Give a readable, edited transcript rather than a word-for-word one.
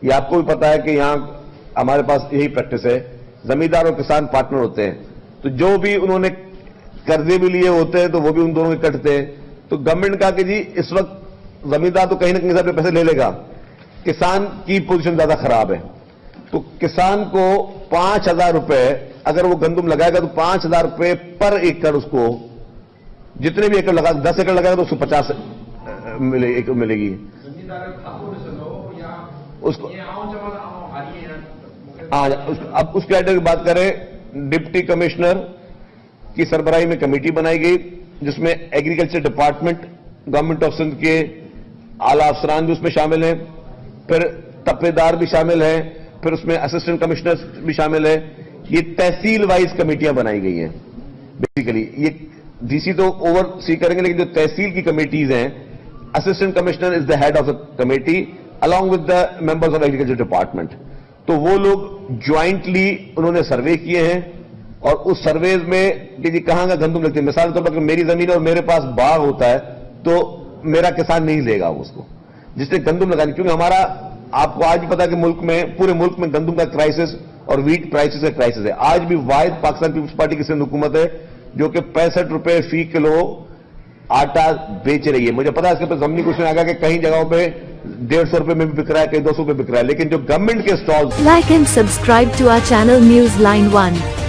یہ آپ کو بھی پتا ہے کہ یہاں ہمارے پاس یہی پریکٹس ہے، زمیندار اور کسان پارٹنر ہوتے ہیں، تو جو بھی انہوں نے قرضے بھی لیے ہوتے ہیں تو وہ بھی ان دونوں کے کٹتے ہیں. تو گورنمنٹ کا کہ جی اس وقت زمیندار تو کہیں نہ کہیں سے اپنے پیسے لے لے گا، کسان کی پوزیشن زیادہ خراب ہے، تو کسان کو 5,000 روپے اگر وہ گندم لگائے گا تو 5,000 روپے پر ایکڑ اس کو، جتنے بھی ایکڑ لگا 10 ایکڑ لگائے گا تو اس کو 50 ملے گی اس کو. اب اس کیٹر کی بات کریں، ڈپٹی کمشنر کی سربراہی میں کمیٹی بنائی گئی جس میں agriculture department government of Sindh کے اعلی افسران بھی اس میں شامل ہیں، پھر تپے دار بھی شامل ہیں، پھر اس میں اسسٹنٹ کمشنر بھی شامل ہیں. یہ تحصیل وائز کمیٹیاں بنائی گئی ہیں. بیسیکلی یہ ڈی سی تو اوور سی کریں گے، لیکن جو تحصیل کی کمیٹیز ہیں، assistant commissioner is the head of the committee along with the members of agriculture department. تو وہ لوگ جوائنٹلی انہوں نے سروے کیے ہیں، اور اس سرویز میں کہ جی کہاں کا گندم لگتی ہے. مثال کے طور پر اگر میری زمین اور میرے پاس باغ ہوتا ہے تو میرا کسان نہیں لے گا اس کو جس نے گندم لگانی، کیونکہ ہمارا آپ کو آج بھی پتا کہ ملک میں پورے ملک میں گندم کا کرائسس اور ویٹ پرائسز کا کرائسس ہے. آج بھی واحد پاکستان پیپلز پارٹی کی سندھ حکومت ہے جو کہ 65 روپے فی کلو آٹا بیچ رہی ہے. مجھے پتا ہے اس کے پاس ضمنی کچھ آگا کہ کہیں جگہوں پہ 150 روپے میں بھی بک رہا ہے، کہیں 200 روپے بک رہا ہے، لیکن جو گورنمنٹ کے stall. Like and subscribe to our channel Newsline 1.